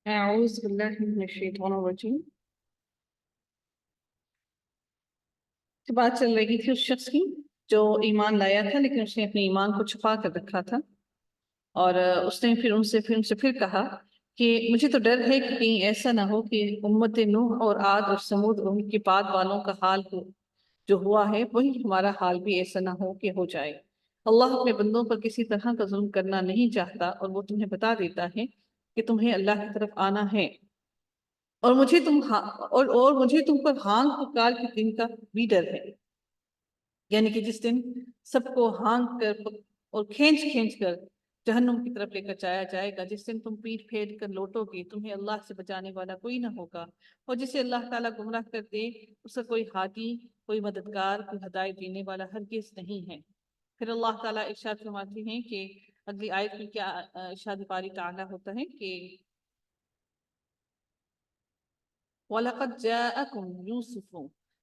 أعوذ بالله من الشيطان الرجیم۔ تو بات چل رہی تھی اس شخص کی جو ایمان لایا تھا لیکن اس نے اپنے ایمان کو چھپا کر رکھا تھا، اور اس نے پھر کہا کہ مجھے تو ڈر ہے کہ کہیں ایسا نہ ہو کہ امت نوح اور عاد اور سمود اور ان کے بعد والوں کا حال جو ہوا ہے وہی ہمارا حال بھی ایسا نہ ہو کہ ہو جائے۔ اللہ اپنے بندوں پر کسی طرح کا ظلم کرنا نہیں چاہتا، اور وہ تمہیں بتا دیتا ہے کہ تمہیں اللہ کی طرف آنا ہے، اور مجھے تم پر ہانگ پکار کے دن کا بھی ڈر ہے، یعنی کہ جس دن سب کو ہانگ کر اور کھینچ کھینچ کر جہنم کی طرف لے کر جایا جائے گا، جس دن تم پیٹ پھیر کر لوٹو گے، تمہیں اللہ سے بچانے والا کوئی نہ ہوگا، اور جسے اللہ تعالیٰ گمراہ کر دے اس کا کوئی ہادی، کوئی مددگار، کوئی ہدایت دینے والا ہرگز نہیں ہے۔ پھر اللہ تعالیٰ ارشاد فرماتے ہیں کہ اگلی آیت میں کیا ارشاد باری تعالیٰ ہوتا ہے کہ وَلَقَدْ جَاءَكُمْ يُوسُفُ،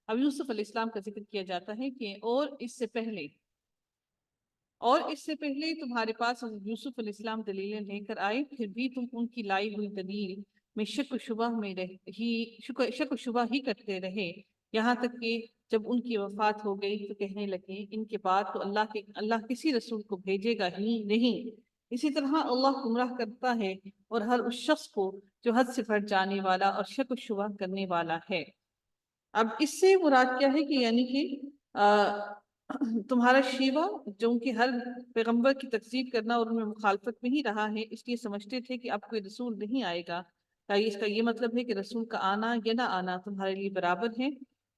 اب یوسف علیہ السلام کا ذکر کیا جاتا ہے کہ اور اس سے پہلے تمہارے پاس یوسف علیہ السلام دلیلیں لے کر آئے، پھر بھی تم ان کی لائی ہوئی دلیل میں شک و شبہ ہی کرتے رہے، یہاں تک کہ جب ان کی وفات ہو گئی تو کہنے لگے ان کے بعد تو اللہ کسی رسول کو بھیجے گا ہی نہیں۔ اسی طرح اللہ گمراہ کرتا ہے اور ہر اس شخص کو جو حد سے بڑھ جانے والا اور شک و شبہ کرنے والا ہے۔ اب اس سے مراد کیا ہے کہ یعنی کہ تمہارا شیوہ جو کہ ہر پیغمبر کی تکذیب کرنا اور ان میں مخالفت میں ہی رہا ہے، اس لیے سمجھتے تھے کہ اب کوئی رسول نہیں آئے گا۔ اس کا یہ مطلب ہے کہ رسول کا آنا یا نہ آنا تمہارے لیے برابر ہے،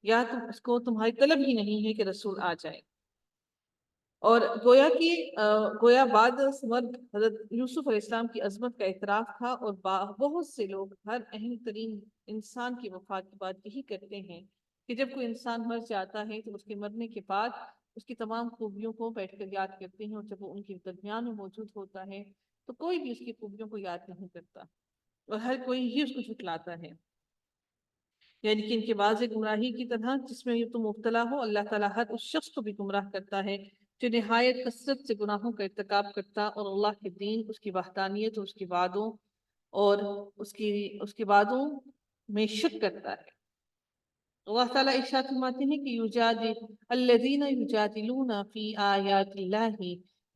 یا تم اس کو تمہاری طلب ہی نہیں ہے کہ رسول آ جائے۔ اور گویا بعد حضرت یوسف علیہ السلام کی عظمت کا اعتراف تھا، اور بہت سے لوگ ہر اہم ترین انسان کی وفات کے بعد یہی کرتے ہیں کہ جب کوئی انسان مر جاتا ہے تو اس کے مرنے کے بعد اس کی تمام خوبیوں کو بیٹھ کر یاد کرتے ہیں، اور جب وہ ان کے درمیان میں موجود ہوتا ہے تو کوئی بھی اس کی خوبیوں کو یاد نہیں کرتا، اور ہر کوئی ہی اس کو جھٹلاتا ہے، یعنی کہ ان کے واضح گمراہی کی طرح جس میں تم مبتلا ہو۔ اللہ تعالیٰ ہر اس شخص کو بھی گمراہ کرتا ہے جو نہایت کثرت سے گناہوں کا ارتکاب کرتا اور اللہ کے دین، اس کی وحدانیت اور اس کے وعدوں میں شک کرتا ہے۔ اللہ تعالیٰ ارشاد فرماتے ہیں کہ الذین یجادلون فی آیات اللہ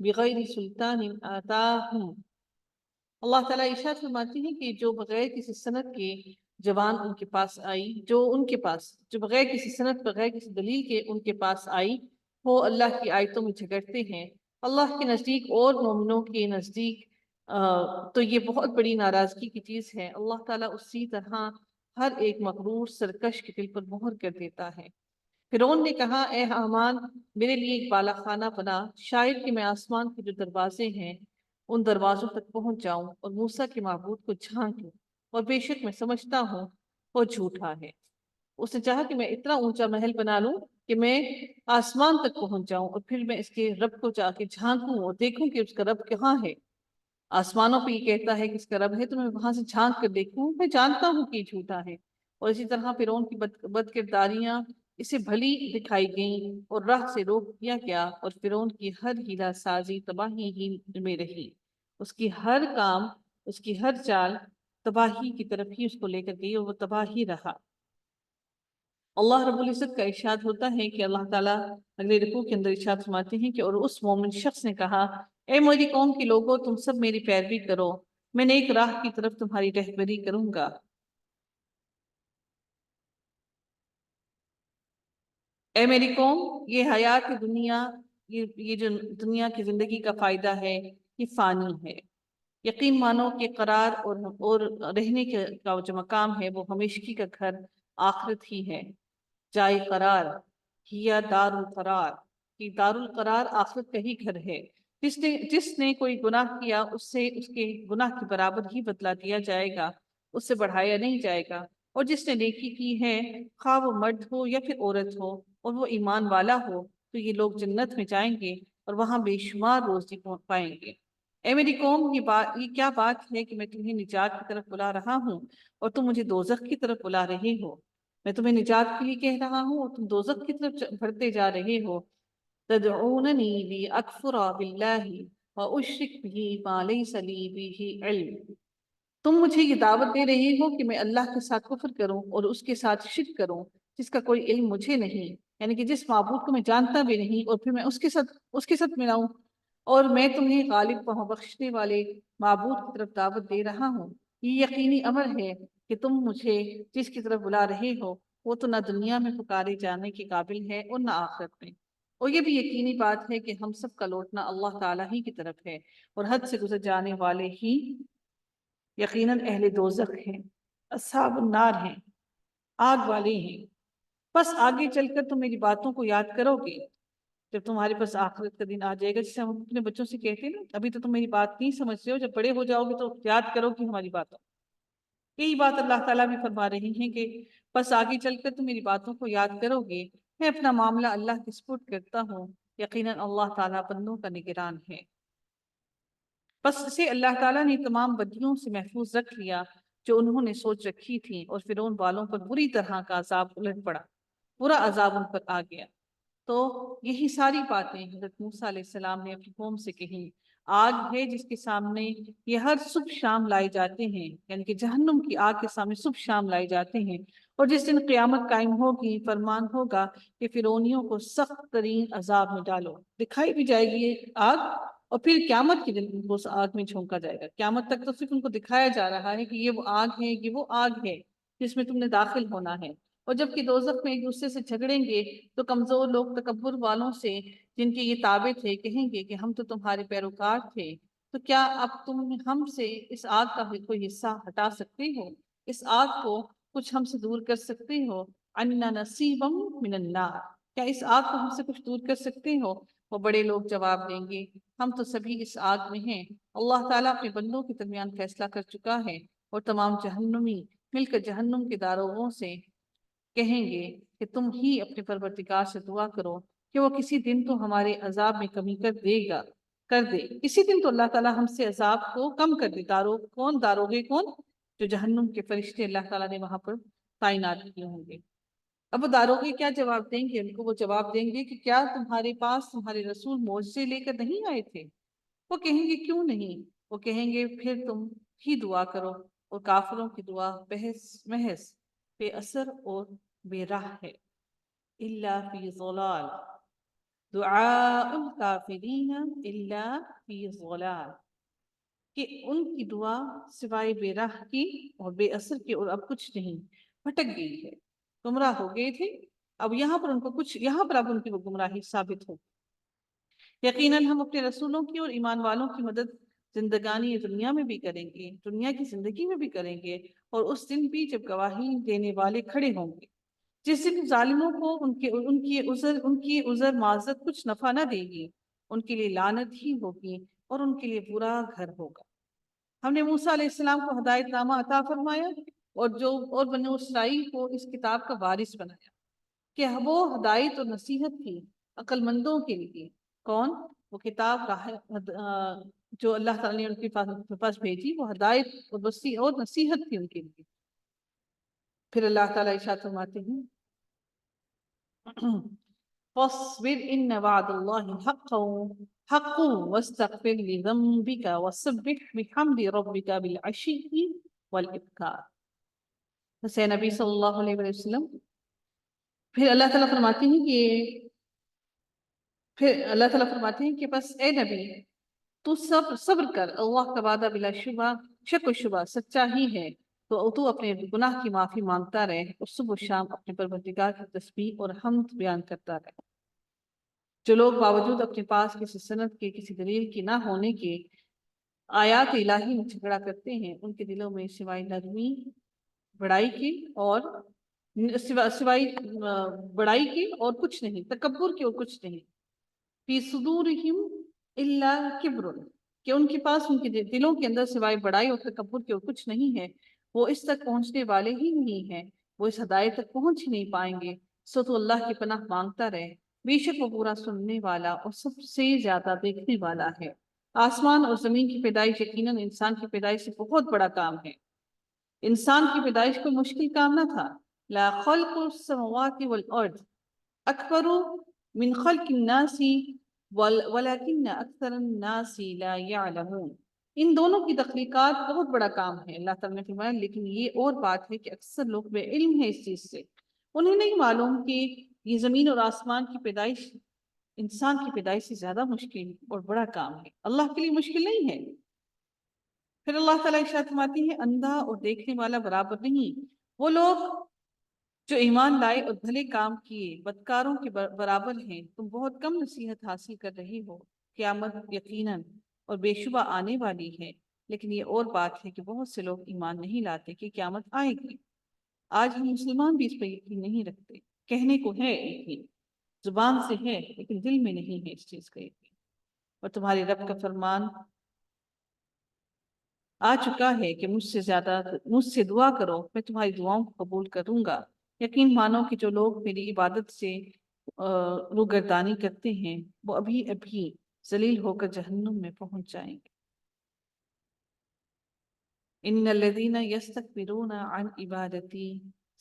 بغیر سلطان آتاہم، اللہ تعالیٰ ارشاد فرماتے ہیں کہ جو بغیر کسی سند کے جوان ان کے پاس آئی، جو بغیر کسی سند، بغیر کسی دلیل کے ان کے پاس آئی، وہ اللہ کی آیتوں میں جھگڑتے ہیں۔ اللہ کے نزدیک اور مومنوں کے نزدیک تو یہ بہت بڑی ناراضگی کی چیز ہے۔ اللہ تعالیٰ اسی طرح ہر ایک مغرور سرکش کے دل پر مہر کر دیتا ہے۔ فرعون نے کہا اے حامان، میرے لیے ایک بالا خانہ بنا، شاید کہ میں آسمان کے جو دروازے ہیں ان دروازوں تک پہنچ جاؤں اور موسیٰ کے معبود کو جھانک لوں، اور بے شک میں سمجھتا ہوں وہ جھوٹا ہے۔ اس نے چاہا کہ میں اتنا اونچا محل بنا لوں کہ میں آسمان تک پہنچ جاؤں، اور پھر میں اس کے رب کو جا کے جھانکوں اور دیکھوں کہ اس کا رب کہاں ہے۔ آسمانوں پہ یہ کہتا ہے کہ اس کا رب ہے، تو میں وہاں سے جھانک کر دیکھوں، میں جانتا ہوں کہ یہ جھوٹا ہے۔ اور اسی طرح فرعون کی بد کرداریاں اسے بھلی دکھائی گئیں اور راہ سے روک دیا گیا، اور فرعون کی ہر ہیلہ سازی تباہی ہی میں رہی، اس کی ہر چال تباہی کی طرف ہی اس کو لے کر گئی، اور وہ تباہی رہا۔ اللہ رب العزت کا ارشاد ہوتا ہے کہ اللہ تعالیٰ اگلے رکوع کے اندر ارشاد فرماتے ہیں کہ اور اس مومن شخص نے کہا اے میری قوم کے لوگوں، تم سب میری پیروی کرو، میں نیک راہ کی طرف تمہاری رہبری کروں گا۔ اے میری قوم، یہ حیات دنیا، یہ جو دنیا کی زندگی کا فائدہ ہے یہ فانی ہے۔ یقین مانو کہ قرار اور رہنے کا جو مقام ہے وہ ہمیشگی کا گھر آخرت ہی ہے۔ جائے قرار یا دار القرار، کہ دار القرار آخرت کا ہی گھر ہے۔ جس نے کوئی گناہ کیا اس سے اس کے گناہ کے برابر ہی بدلہ دیا جائے گا، اس سے بڑھایا نہیں جائے گا۔ اور جس نے نیکی کی ہے، خواہ وہ مرد ہو یا پھر عورت ہو، اور وہ ایمان والا ہو، تو یہ لوگ جنت میں جائیں گے اور وہاں بے شمار روزی پائیں گے۔ اے میری قوم، یہ کیا بات ہے کہ میں تمہیں نجات کی طرف بلا رہا ہوں اور تم مجھے دوزخ کی طرف بلا رہے ہو۔ میں تمہیں نجات کے لیے کہہ رہا ہوں اور تم دوزخ کی طرف بڑھتے جا رہے ہو۔ تدعوننی لیکفر باللہ واشرک بہ ما لیس لی بہ علم، تم مجھے یہ دعوت دے رہی ہو کہ میں اللہ کے ساتھ کفر کروں اور اس کے ساتھ شرک کروں جس کا کوئی علم مجھے نہیں، یعنی کہ جس معبود کو میں جانتا بھی نہیں، اور پھر میں اس کے ساتھ ملاؤں، اور میں تمہیں غالب و بخشنے والے معبود کی طرف دعوت دے رہا ہوں۔ یہ یقینی امر ہے کہ تم مجھے جس کی طرف بلا رہے ہو وہ تو نہ دنیا میں پکارے جانے کے قابل ہے اور نہ آخرت میں، اور یہ بھی یقینی بات ہے کہ ہم سب کا لوٹنا اللہ تعالیٰ ہی کی طرف ہے، اور حد سے گزر جانے والے ہی یقیناً اہل دوزخ ہیں، اصحاب النار ہیں، آگ والے ہیں۔ بس آگے چل کر تم میری باتوں کو یاد کرو گے جب تمہارے پاس آخرت کا دن آ جائے گا، جسے ہم اپنے بچوں سے کہتے ہیں نا، ابھی تو تم میری بات نہیں سمجھ رہے ہو، جب بڑے ہو جاؤ گے تو یاد کرو کہ ہماری باتوں۔ یہی بات اللہ تعالیٰ بھی فرما رہی ہیں کہ بس آگے چل کر تم میری باتوں کو یاد کرو گے، میں اپنا معاملہ اللہ کے سپرد کرتا ہوں، یقیناً اللہ تعالیٰ بندوں کا نگران ہے۔ بس اسے اللہ تعالیٰ نے تمام بدیوں سے محفوظ رکھ لیا جو انہوں نے سوچ رکھی تھی، اور فرعون والوں پر بری طرح کا عذاب الٹ پڑا، برا عذاب ان پر آ گیا۔ تو یہی ساری باتیں حضرت موسیٰ علیہ السلام نے اپنی قوم سے کہیں۔ آگ ہے جس کے سامنے یہ ہر صبح شام لائے جاتے ہیں، یعنی کہ جہنم کی آگ کے سامنے صبح شام لائے جاتے ہیں، اور جس دن قیامت قائم ہوگی فرمان ہوگا کہ فرعونیوں کو سخت ترین عذاب میں ڈالو، دکھائی بھی جائے گی یہ آگ، اور پھر قیامت کے دن ان کو اس آگ میں جھونکا جائے گا۔ قیامت تک تو صرف ان کو دکھایا جا رہا ہے کہ یہ وہ آگ ہے، یہ وہ آگ ہے جس میں تم نے داخل ہونا ہے، اور جب کہ دوزخ میں ایک دوسرے سے جھگڑیں گے تو کمزور لوگ تکبر والوں سے جن کے یہ تابع تھے کہیں گے کہ ہم تو تمہارے پیروکار تھے، تو کیا اب تم ہم سے اس آگ کا کوئی حصہ ہٹا سکتے ہو، اس آگ کو کچھ ہم سے دور کر سکتے ہو؟ اَنَّا نَصِيبًا مِّنَ النَّارِ، کیا اس آگ کو ہم سے کچھ دور کر سکتے ہو؟ وہ بڑے لوگ جواب دیں گے ہم تو سبھی اس آگ میں ہیں، اللہ تعالیٰ اپنے بندوں کے درمیان فیصلہ کر چکا ہے، اور تمام جہنمی مل کر جہنم کے داروغوں سے کہیں گے کہ تم ہی اپنے پروردگار سے دعا کرو کہ وہ کسی دن تو ہمارے عذاب میں کمی کر دے۔ اسی دن تو اللہ تعالیٰ ہم سے عذاب کو کم کر دے۔ داروغے کون؟ جو جہنم کے فرشتے اللہ تعالیٰ نے وہاں پر تعینات کیے ہوں گے۔ اب وہ داروغے کیا جواب دیں گے؟ ان کو وہ جواب دیں گے کہ کیا تمہارے پاس تمہارے رسول معجزے لے کر نہیں آئے تھے؟ وہ کہیں گے کیوں نہیں؟ وہ کہیں گے پھر تم ہی دعا کرو، اور کافروں کی دعا محض بے اثر اور بے راہ ہے۔ الا فی ضلال، دعاء الکافرین الا فی ضلال، کہ ان کی دعا سوائے بے راہ کی اور بے اثر کی اور اب کچھ نہیں، بھٹک گئی ہے، گمراہ ہو گئے تھے، اب یہاں پر اب ان کی وہ گمراہی ثابت ہو۔ یقیناً ہم اپنے رسولوں کی اور ایمان والوں کی مدد زندگانی دنیا میں بھی کریں گے، دنیا کی زندگی میں بھی کریں گے، اور اس دن بھی جب گواہی دینے والے کھڑے ہوں گے، جس دن ظالموں کو ان کی عذر معذرت کچھ نفع نہ دے گی، ان کے لیے لعنت ہی ہوگی اور ان کے لیے برا گھر ہوگا۔ ہم نے موسیٰ علیہ السلام کو ہدایت نامہ عطا فرمایا، اور بنو اسرائیل کو اس کتاب کا وارث بنایا، کہ وہ ہدایت اور نصیحت تھی عقل مندوں کے لیے۔ کون؟ وہ کتاب جو اللہ تعالیٰ نے ان کے پاس بھیجی، وہ ہدایت اور نصیحت تھی ان کے لیے۔ پھر اللہ تعالیٰ ارشاد فرماتے ہیں فاصبر ان وعد اللہ حق واستغفر لذنبک وسبح بحمد ربک بالعشی والابکار۔ حسین نبی صلی اللہ علیہ وسلم، پھر اللہ تعالیٰ فرماتے ہیں کہ بس اے نبی تو صبر کر، اللہ کا وعدہ بلا شبہ شک و شبہ سچا ہی ہے، تو اپنے گناہ کی معافی مانگتا رہے، اور صبح و شام اپنے پروردگار کی تسبیح اور حمد بیان کرتا رہے۔ جو لوگ باوجود اپنے پاس کسی سند کے، کسی دلیل کی نہ ہونے کے آیات الہی میں جھگڑا کرتے ہیں، ان کے دلوں میں سوائے نرمی بڑائی کی اور کچھ نہیں، تکبر کی اور کچھ نہیں۔ فی صدورہم الا کبر، کہ ان کے پاس ان کے دلوں کے اندر سوائے بڑائی اور تکبر کے اور کچھ نہیں ہے، وہ اس تک پہنچنے والے ہی نہیں ہیں، وہ اس ہدایت تک پہنچ ہی نہیں پائیں گے۔ سو تو اللہ کی پناہ مانگتا رہے، بے شک وہ پورا سننے والا اور سب سے زیادہ دیکھنے والا ہے۔ آسمان اور زمین کی پیدائش یقیناً انسان کی پیدائش سے بہت بڑا کام ہے۔ انسان کی پیدائش کوئی مشکل کام نہ تھا۔ لا خلق السماوات والارض اکبر من خلق الناس ولكن اکثر الناس لا يعلمون۔ ان دونوں کی تخلیقات بہت بڑا کام ہے، اللہ تعالیٰ نے فرمایا، لیکن یہ اور بات ہے کہ اکثر لوگ بے علم ہیں اس چیز سے، انہیں نہیں معلوم کہ یہ زمین اور آسمان کی پیدائش انسان کی پیدائش سے زیادہ مشکل اور بڑا کام ہے، اللہ کے لیے مشکل نہیں ہے۔ پھر اللہ تعالیٰ ارشاد فرماتی ہے، اندھا اور دیکھنے والا برابر نہیں، وہ لوگ جو ایمان لائے اور بھلے کام کیے بدکاروں کے برابر ہیں، تم بہت کم نصیحت حاصل کر رہے ہو، قیامت یقیناً اور بے شبہ آنے والی ہے، لیکن یہ اور بات ہے کہ بہت سے لوگ ایمان نہیں لاتے کہ قیامت آئے گی۔ آج ہم مسلمان بھی اس پر یقین نہیں رکھتے، کہنے کو ہے یقین، زبان سے ہے لیکن دل میں نہیں ہے اس چیز کا یقین۔ اور تمہارے رب کا فرمان آ چکا ہے کہ مجھ سے دعا کرو، میں تمہاری دعاؤں کو قبول کروں گا۔ یقین مانو کہ جو لوگ میری عبادت سے روگردانی کرتے ہیں وہ ابھی ابھی ذلیل ہو کر جہنم میں پہنچ جائیں گے۔ ان الذین یستکبرون عن عبادتی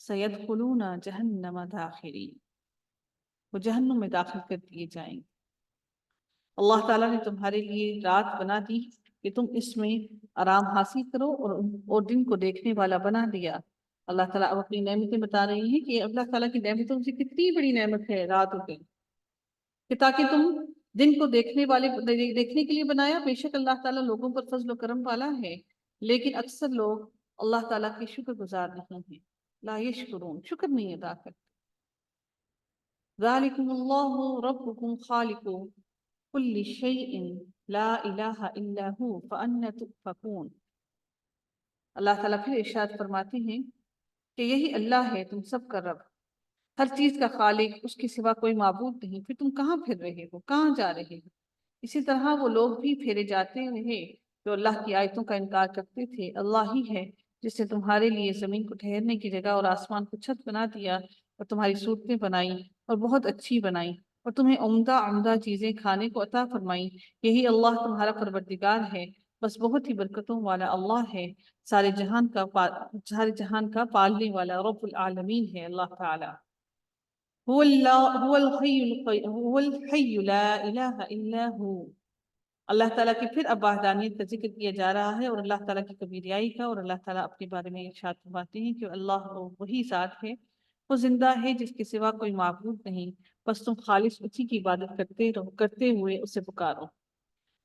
سیدخلون جہنم داخرین، وہ جہنم میں داخل کر دیے جائیں گے۔ اللہ تعالیٰ نے تمہارے لیے رات بنا دی کہ تم اس میں آرام حاصل کرو، اور دن کو دیکھنے والا بنا دیا۔ اللہ تعالیٰ اب اپنی نعمتیں بتا رہی ہیں کہ اللہ تعالیٰ کی نعمتوں سے کتنی بڑی نعمت ہے رات اور دن، کہ تاکہ تم دن کو دیکھنے کے لیے بنایا۔ بے شک اللہ تعالیٰ لوگوں پر فضل و کرم والا ہے، لیکن اکثر لوگ اللہ تعالیٰ کے شکر گزار نہیں ہیں، لا یشکرون، شکر نہیں ادا کرتے۔ ذالکم اللہ ربکم خالق کل شیء لا الہ الا ہو فأنا تؤفکون۔ اللہ تعالیٰ پھر ارشاد فرماتے ہیں کہ یہی اللہ ہے تم سب کا رب، ہر چیز کا خالق، اس کے سوا کوئی معبود نہیں، پھر تم کہاں پھر رہے ہو، کہاں جا رہے ہو؟ اسی طرح وہ لوگ بھی پھیرے جاتے رہے جو اللہ کی آیتوں کا انکار کرتے تھے۔ اللہ ہی ہے جس نے تمہارے لیے زمین کو ٹھہرنے کی جگہ اور آسمان کو چھت بنا دیا، اور تمہاری صورتیں بنائی اور بہت اچھی بنائی، اور تمہیں عمدہ عمدہ چیزیں کھانے کو عطا فرمائی۔ یہی اللہ تمہارا پروردگار ہے، بس بہت ہی برکتوں والا اللہ ہے، سارے جہان کا پالنے والا رب العالمین ہے اللہ تعالی۔ هو الحی لا الہ الا ہو۔ اللہ تعالیٰ کی پھر اب وحدانیت کا ذکر کیا جا رہا ہے، اور اللہ تعالیٰ کی کبریائی کا، اور اللہ تعالیٰ اپنے بارے میں ارشاد فرماتے ہیں کہ اللہ وہی ذات ہے، وہ زندہ ہے جس کے سوا کوئی معبود نہیں، بس تم خالص اسی کی عبادت کرتے ہوئے اسے پکارو۔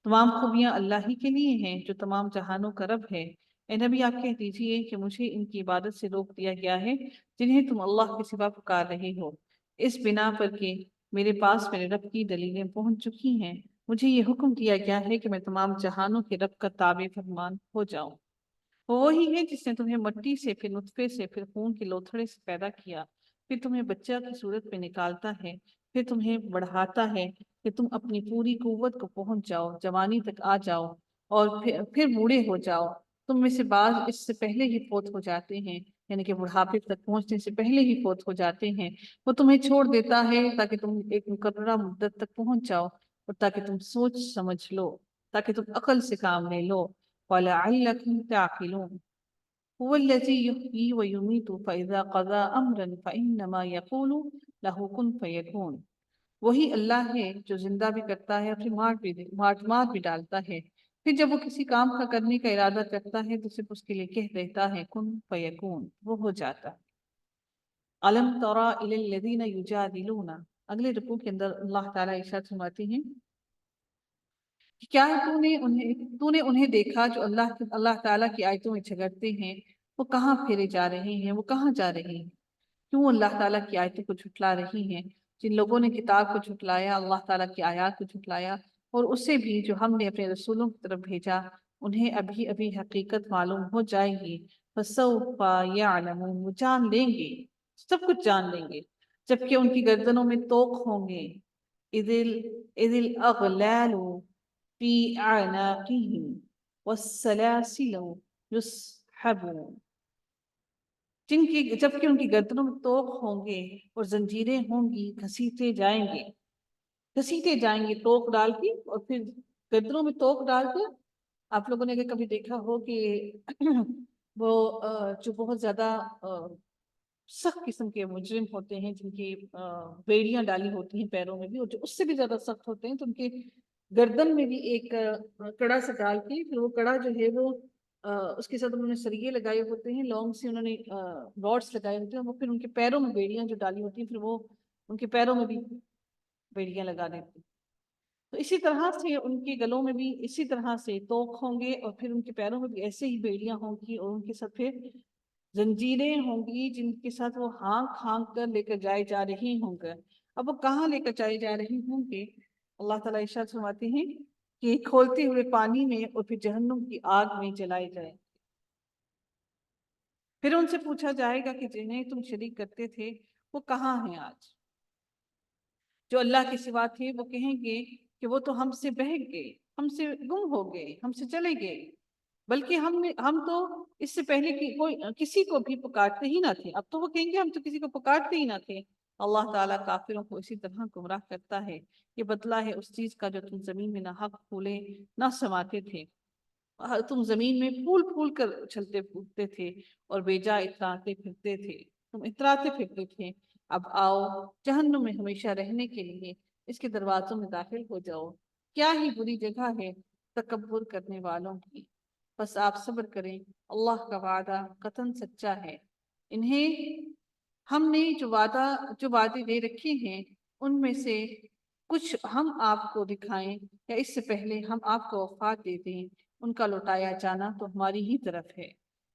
تمام خوبیاں اللہ ہی کے لیے ہیں جو تمام جہانوں کا رب ہے۔ اے نبی، آپ کہہ دیجئے کہ مجھے ان کی عبادت سے روک دیا گیا ہے جنہیں تم اللہ کے سوا پکار رہے ہو، اس بنا پر کہ میرے پاس میرے رب کی دلیلیں پہنچ چکی ہیں۔ مجھے یہ حکم دیا گیا ہے کہ میں تمام جہانوں کے رب کا تابع فرمان ہو جاؤں۔ وہ وہی ہے جس نے تمہیں مٹی سے، پھر نطفے سے، پھر خون کے لوتھڑے سے پیدا کیا، پھر تمہیں بچہ کی صورت میں نکالتا ہے، پھر تمہیں بڑھاتا ہے کہ تم اپنی پوری قوت کو پہنچ جاؤ، جوانی تک آ جاؤ، اور پھر بوڑھے ہو جاؤ۔ تم میں سے بعض اس سے پہلے ہی فوت ہو جاتے ہیں، یعنی کہ بڑھاپے تک پہنچنے سے پہلے ہی فوت ہو جاتے ہیں۔ وہ تمہیں چھوڑ دیتا ہے تاکہ تم ایک مقررہ مدت تک پہنچ جاؤ، اور تاکہ تم سوچ سمجھ لو، تاکہ تم عقل سے کام لے لو۔ وَلَعَلَّكُمْ تَعْقِلُونَ هو الذي يحيي ويميت فإذا قضى أمرا فإنما يقول له كن فيكون۔ وہی اللہ ہے جو زندہ بھی کرتا ہے اور پھر مار بھی ڈالتا ہے، پھر جب وہ کسی کام کا کرنے کا ارادہ کرتا ہے تو صرف اس کے لیے کہہ دیتا ہے کن فیکون، وہ ہو جاتا ہے۔ الم تری الی الذین یجادلون، اگلے رکوع کے اندر اللہ تعالیٰ ارشاد فرماتے ہیں کہ کیا تو نے انہیں دیکھا جو اللہ تعالیٰ کی آیتوں میں جھگڑتے ہیں، وہ کہاں پھیرے جا رہے ہیں، وہ کہاں جا رہے ہیں؟ کیوں اللہ تعالیٰ کی آیتوں کو جھٹلا رہی ہیں؟ جن لوگوں نے کتاب کو جھٹلایا، اللہ تعالیٰ کی آیات کو جھٹلایا، اور اسے بھی جو ہم نے اپنے رسولوں کی طرف بھیجا، انہیں ابھی ابھی حقیقت معلوم ہو جائے گی۔ فَسَوْفَ يَعْلَمُونَ، وہ جان لیں گے، سب کچھ جان لیں گے، جبکہ ان کی گردنوں میں طوق ہوں گے۔ اِذِ الْأَغْلَالُ فِي أَعْنَاقِهِمْ وَالسَّلَاسِلُ يُسْحَبُونَ، جبکہ ان کی گردنوں میں طوق ہوں گے اور زنجیریں ہوں گی، گھسیٹے جائیں گے طوق ڈال کے، اور پھر گردنوں میں طوق ڈال کر۔ آپ لوگوں نے اگر کبھی دیکھا ہو کہ وہ جو بہت زیادہ سخت قسم کے مجرم ہوتے ہیں، جن کی بیڑیاں ڈالی ہوتی ہیں پیروں میں بھی، اور جو اس سے بھی زیادہ سخت ہوتے ہیں، تو ان کے گردن میں بھی ایک کڑا سا ڈال کے پھر وہ کڑا جو ہے وہ اس کے ساتھ انہوں نے سریے لگائے ہوتے ہیں، لانگ سے انہوں نے راڈس لگائے ہوتے ہیں، وہ پھر ان کے پیروں میں بیڑیاں جو ڈالی ہوتی ہیں پھر وہ ان کے پیروں میں بھی بیڑیاں لگا دیتے ہیں۔ تو اسی طرح سے ان کے گلوں میں بھی اسی طرح سے توق ہوں گے، اور پھر ان کے پیروں میں بھی ایسے ہی بیڑیاں ہوں گی، اور ان کے ساتھ پھر زنجیریں ہوں گی جن کے ساتھ وہ ہانک ہانک کر لے کر جائے جا رہے ہوں گے۔ اب وہ کہاں لے کر جائے جا رہے ہوں گے؟ اللہ تعالیٰ ارشاد فرماتے ہیں کہ کھولتے ہوئے پانی میں اور پھر جہنم کی آگ میں جلائے جائیں۔ پھر ان سے پوچھا جائے گا کہ جنہیں تم شریک کرتے تھے وہ کہاں ہیں آج؟ جو اللہ کے سوا تھے وہ کہیں گے کہ وہ تو ہم سے بہک گئے، ہم سے گم ہو گئے، ہم سے چلے گئے، بلکہ ہم تو اس سے پہلے کوئی کسی کو بھی پکارتے ہی نہ تھے۔ اب تو وہ کہیں گے ہم تو کسی کو پکارتے ہی نہ تھے۔ اللہ تعالیٰ کافروں کو اسی طرح گمراہ کرتا ہے۔ یہ بدلہ ہے اس چیز کا جو تم زمین میں نہ حق پھولے نہ سماتے تھے۔ تم زمین میں پھول پھول کر اچھلتے پھولتے تھے اور بیجا اتراتے پھرتے تھے، تم اتراتے پھرتے تھے۔ اب آؤ جہنم میں ہمیشہ رہنے کے لیے اس کے دروازوں میں داخل ہو جاؤ، کیا ہی بری جگہ ہے تکبر کرنے والوں کی۔ بس آپ صبر کریں، اللہ کا وعدہ قطعاً سچا ہے۔ انہیں ہم نے جو وعدے دے رکھے ہیں ان میں سے کچھ ہم آپ کو دکھائیں یا اس سے پہلے ہم آپ کو وفات دے دیں، ان کا لوٹایا جانا تو ہماری ہی طرف ہے۔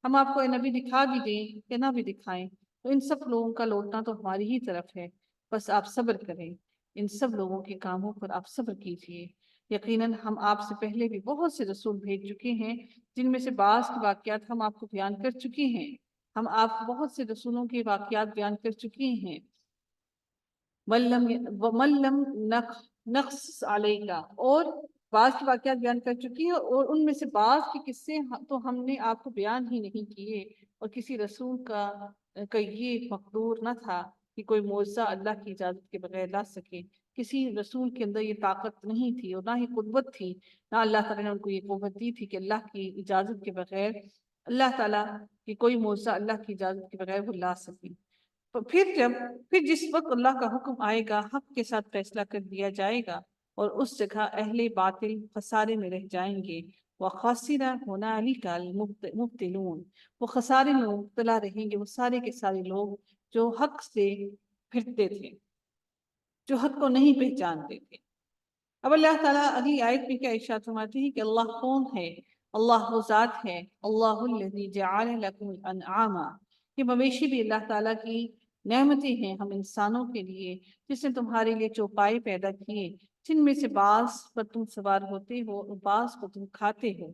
ہم آپ کو نبی دکھا بھی دیں یا نہ بھی دکھائیں تو ان سب لوگوں کا لوٹنا تو ہماری ہی طرف ہے۔ بس آپ صبر کریں، ان سب لوگوں کے کاموں پر آپ صبر کیجئے۔ یقیناً ہم آپ سے پہلے بھی بہت سے رسول بھیج چکے ہیں جن میں سے بعض کے واقعات ہم آپ کو بیان کر چکے ہیں۔ ہم آپ کو بہت سے رسولوں کے واقعات بیان کر چکے ہیں۔ وَمَلَّمْ نَقْصُصْ عَلَيْكَ، اور بعض کے واقعات بیان کر چکی ہیں، اور ان میں سے بعض کے قصے تو ہم نے آپ کو بیان ہی نہیں کیے، اور کسی رسول کا یہ مقدور نہ تھا کہ کوئی معجزہ اللہ کی اجازت کے بغیر لا سکے۔ کسی رسول کے اندر یہ طاقت نہیں تھی اور نہ ہی قوت تھی، نہ اللہ تعالیٰ نے ان کو یہ قوت دی تھی کہ اللہ کی اجازت کے بغیر، اللہ تعالیٰ کی کوئی معجزہ اللہ کی اجازت کے بغیر وہ لا سکے۔ تو پھر جس وقت اللہ کا حکم آئے گا، حق کے ساتھ فیصلہ کر دیا جائے گا، اور اس جگہ اہل باطل خسارے میں رہ جائیں گے۔ وَخَسِرَ هُنَالِكَ الْمُبْطِلُونَ، وہ خسارے میں مبتلا رہیں گے وہ سارے کے سارے لوگ جو حق سے پھرتے تھے، جو حق کو نہیں پہچانتے تھے۔ اب اللہ تعالیٰ اگلی آیت میں کیا ارشاد فرماتے ہیں کہ اللہ کون ہے؟ اللہ وہ ذات ہے، اللہ الذی جعل لکم الانعام، یہ مویشی بھی اللہ تعالیٰ کی نعمتیں ہیں ہم انسانوں کے لیے، جس نے تمہارے لیے چوپائے پیدا کیے، جن میں سے بعض پر تم سوار ہوتے ہو اور بعض کو تم کھاتے ہو،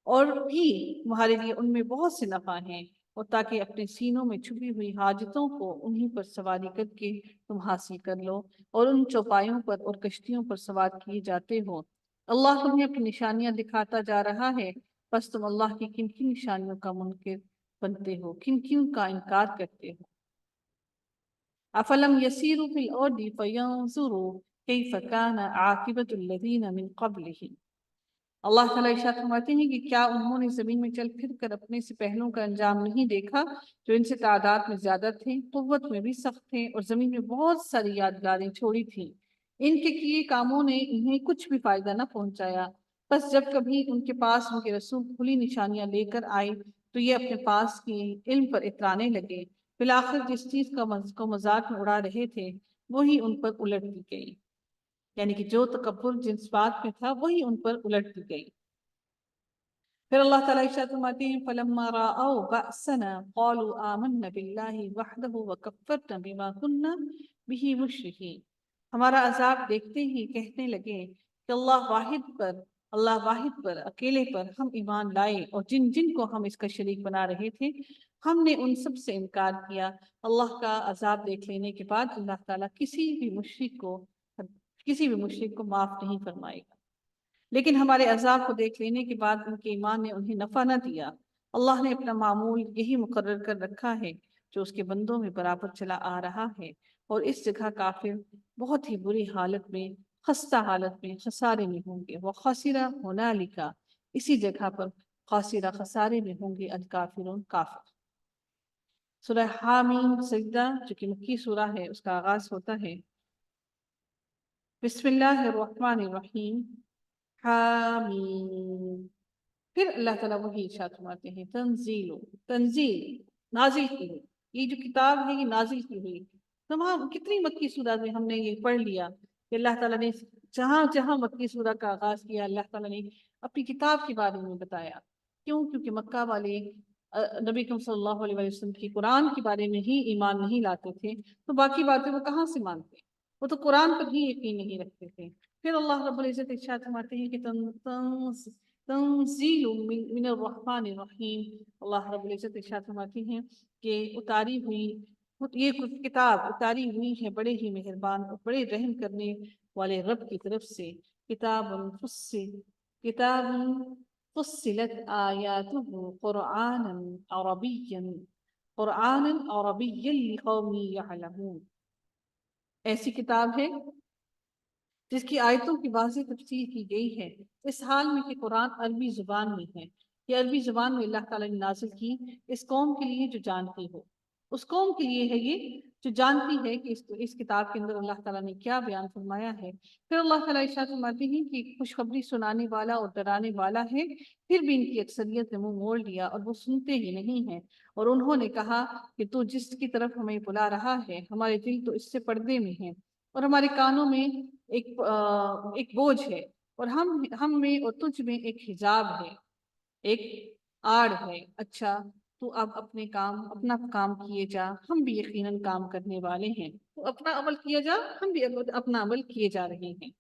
اور بھی تمہارے لیے ان میں بہت سے نفع ہیں، اور تاکہ اپنے سینوں میں چھپی ہوئی حاجتوں کو انہیں پر سواری کر کے تم حاصل کر لو، اور ان چوپایوں پر اور کشتیوں پر سوار کیے جاتے ہو۔ اللہ تمہیں اپنی نشانیاں دکھاتا جا رہا ہے، بس تم اللہ کی کن کن نشانیوں کا منکر بنتے ہو، کن کن کا انکار کرتے ہو۔ افلم یسیروا فی الارض فینظروا کیف کان عاقبۃ الذین من قبلہم، اللہ تعالیٰ ارشاد فرماتے ہیں کہ کیا انہوں نے زمین میں چل پھر کر اپنے سے پہلوں کا انجام نہیں دیکھا جو ان سے تعداد میں زیادہ تھے، قوت میں بھی سخت تھے، اور زمین میں بہت ساری یادگاریں چھوڑی تھیں۔ ان کے کیے کاموں نے انہیں کچھ بھی فائدہ نہ پہنچایا، بس جب کبھی ان کے پاس ان کے رسول کھلی نشانیاں لے کر آئے تو یہ اپنے پاس کی علم پر اترانے لگے۔ بالآخر جس چیز کو مذاق میں اڑا رہے تھے وہی ان پر الٹ دی گئی، یعنی کہ جو تکبر جس بات میں تھا وہی ان پر الٹ دی گئی۔ پھر اللہ تعالیٰ ارشاد فرماتے ہیں فَلَمَّا رَأَوْا بَأْسَنَا قَالُوا آمَنَّا بِاللَّهِ وَحْدَهُ وَكَفَّرْنَا بِمَا كُنَّا بِهِ مُشْرِكِينَ، ہمارا عذاب دیکھتے ہی کہنے لگے کہ اللہ واحد پر اکیلے پر ہم ایمان لائے، اور جن جن کو ہم اس کا شریک بنا رہے تھے ہم نے ان سب سے انکار کیا۔ اللہ کا عذاب دیکھ لینے کے بعد اللہ تعالیٰ کسی بھی مشرک کو معاف نہیں فرمائے گا، لیکن ہمارے عذاب کو دیکھ لینے کے بعد ان کے ایمان نے انہیں نفع نہ دیا۔ اللہ نے اپنا معمول یہی مقرر کر رکھا ہے جو اس کے بندوں میں برابر چلا آ رہا ہے، اور اس جگہ کافر بہت ہی بری حالت میں، خستہ حالت میں، خسارے میں ہوں گے۔ وہ خسرہ ہنالک، اسی جگہ پر خاسرہ خسارے میں ہوں گے الکافرون کافر۔ سورہ حامیم سجدہ جو کہ مکی سورہ ہے، اس کا آغاز ہوتا ہے بسم اللہ الرحمن الرحیم حامیم۔ پھر اللہ تعالیٰ وہی ارشاد فرماتے ہیں تنزیل، تنزیل نازل کی ہوئی، یہ جو کتاب ہے یہ نازل کی ہوئی۔ تمام کتنی مکی سورات میں ہم نے یہ پڑھ لیا کہ اللہ تعالیٰ نے جہاں جہاں مکی سورہ کا آغاز کیا اللہ تعالیٰ نے اپنی کتاب کے بارے میں بتایا۔ کیوں؟ کیونکہ مکہ والے نبی کریم صلی اللہ علیہ وسلم کی قرآن کے بارے میں ہی ایمان نہیں لاتے تھے، تو باقی باتیں وہ کہاں سے مانتے؟ وہ تو قرآن پر ہی یقین نہیں رکھتے تھے۔ پھر اللہ رب العزت ارشاد فرماتے ہیں کہ تنزیل من الرحمن الرحیم، اللہ رب العزت ارشاد فرماتے ہیں کہ اتاری ہوئی یہ کتاب اتاری ہوئی ہے بڑے ہی مہربان اور بڑے رحم کرنے والے رب کی طرف سے۔ کتاب فصلت آیاتہ قرآنا عربیا لقوم یعلمون، ایسی کتاب ہے جس کی آیتوں کی واضح تفسیر کی گئی ہے، اس حال میں کہ قرآن عربی زبان میں ہے۔ یہ عربی زبان میں اللہ تعالیٰ نے نازل کی اس قوم کے لیے جو جانتی ہو، اس قوم کے لیے ہے یہ جو جانتی ہے کہ اس کتاب کے اندر اللہ تعالیٰ نے کیا بیان فرمایا ہے۔ پھر اللہ تعالیٰ ارشاد فرماتے ہیں کہ خوشخبری سنانے والا اور ڈرانے والا ہے، پھر بھی ان کی اکثریت نے منہ موڑ لیا اور وہ سنتے ہی نہیں ہیں، اور انہوں نے کہا کہ تو جس کی طرف ہمیں بلا رہا ہے ہمارے دل تو اس سے پردے میں ہیں اور ہمارے کانوں میں ایک بوجھ ہے، اور ہم میں اور تجھ میں ایک حجاب ہے، ایک آڑ ہے۔ اچھا تو اب اپنا کام کیے جا، ہم بھی یقیناً کام کرنے والے ہیں، تو اپنا عمل کیا جا، ہم بھی اپنا عمل کیے جا رہے ہیں۔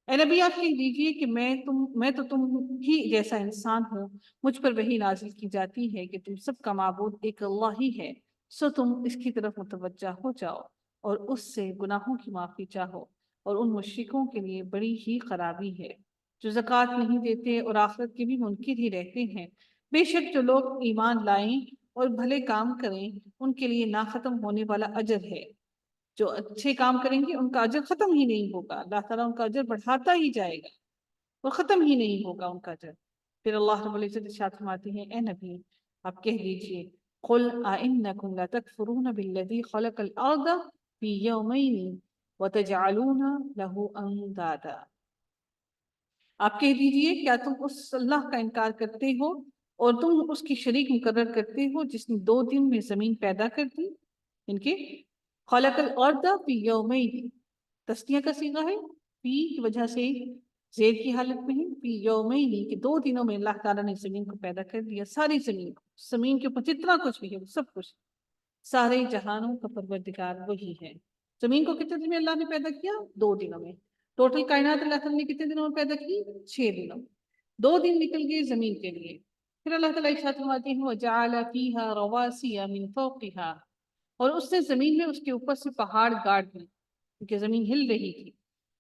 اے نبی آپ کہہ دیجئے کہ میں تو تم ہی جیسا انسان ہوں، مجھ پر وحی نازل کی جاتی ہے کہ تم سب کا معبود ایک اللہ ہی ہے، سو تم اس کی طرف متوجہ ہو جاؤ اور اس سے گناہوں کی معافی چاہو، اور ان مشرکوں کے لیے بڑی ہی خرابی ہے جو زکوٰۃ نہیں دیتے اور آخرت کے بھی منکر ہی رہتے ہیں۔ بے شک جو لوگ ایمان لائیں اور بھلے کام کریں ان کے لیے نہ ختم ہونے والا اجر ہے، جو اچھے کام کریں گے ان کا اجر ختم ہی نہیں ہوگا، اللہ تعالیٰ ان کا اجر بڑھاتا ہی جائے گا اور ختم ہی نہیں ہوگا ان کا اجر۔ پھر اللہ رب العزت ارشاد فرماتے ہیں اے نبی آپ کہہ دیجئے قل أئنكم لتكفرون بالذي خلق الأرض في يومين وتجعلون له أندادا، آپ کہہ دیجئے کیا تم اس اللہ کا انکار کرتے ہو اور تم اس کی شریک مقرر کرتے ہو جس نے 2 دن میں زمین پیدا کر دی، ان کے خلق الارض فی یومین، تسنیہ کا صیغہ ہے، فی کی وجہ سے زیر کی حالت میں ہے، فی یومین کہ 2 دنوں میں اللہ تعالیٰ نے زمین کو پیدا کر دیا، ساری زمین کو، زمین کے اوپر جتنا کچھ بھی ہے وہ سب کچھ، سارے جہانوں کا پروردگار وہی ہے۔ زمین کو کتنے دن میں اللہ نے پیدا کیا؟ 2 دنوں میں۔ ٹوٹل کائنات اللہ تعالیٰ نے کتنے دنوں میں پیدا کی؟ 6 دنوں۔ 2 دن نکل گئے زمین کے لیے۔ پھر اللہ تعالیٰ ارشاد فرماتے ہیں وَجَعَلَ فِيهَا رَوَاسِيَ مِن فَوْقِهَا، اور اس نے زمین میں اس کے اوپر سے پہاڑ گاڑ دی، کیونکہ زمین ہل رہی تھی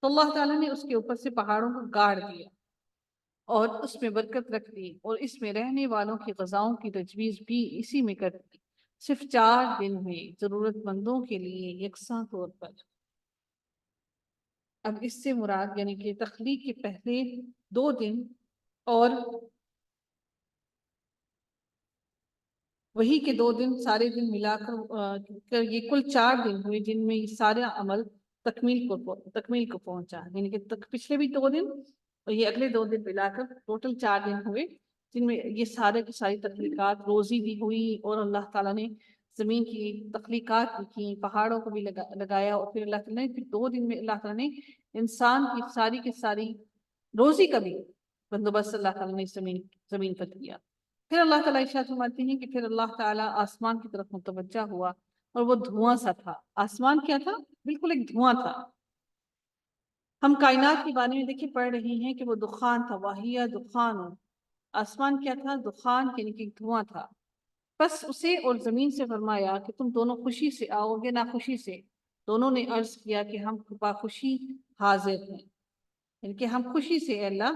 تو اللہ تعالیٰ نے اس کے اوپر سے پہاڑوں کو گاڑ دیا اور اس میں برکت رکھ دی، اور اس میں رہنے والوں کی غذاؤں کی تجویز بھی اسی میں کر دی، صرف 4 دن میں ضرورت مندوں کے لیے یکساں طور پر۔ اب اس سے مراد یعنی کہ تخلیق کے پہلے 2 دن اور وہی کے 2 دن سارے دن ملا کر یہ کل 4 دن ہوئے جن میں یہ سارا عمل تکمیل کو پہنچا، یعنی کہ پچھلے بھی 2 دن اور یہ اگلے 2 دن ملا کر ٹوٹل 4 دن ہوئے جن میں یہ سارے کی ساری تخلیقات، روزی بھی ہوئی اور اللہ تعالیٰ نے زمین کی تخلیقات بھی کی، پہاڑوں کو بھی لگایا، اور پھر اللہ تعالیٰ نے پھر 2 دن میں اللہ تعالیٰ نے انسان کی ساری کی ساری روزی کا بھی بندوبست اللہ تعالیٰ نے زمین پر کیا۔ پھر اللہ تعالیٰ ارشاد فرماتے ہیں کہ پھر اللہ تعالیٰ آسمان کی طرف متوجہ ہوا اور وہ دھواں سا تھا۔ آسمان کیا تھا؟ بالکل ایک دھواں تھا۔ ہم کائنات کے بارے میں دیکھیں پڑھ رہے ہیں کہ وہ دخان تھا، واہیہ دخان، آسمان کیا تھا؟ دخان، یعنی کہ دھواں تھا۔ بس اسے اور زمین سے فرمایا کہ تم دونوں خوشی سے آؤ گے ناخوشی سے؟ دونوں نے عرض کیا کہ ہم باخوشی حاضر ہیں، یعنی کہ ہم خوشی سے اے اللہ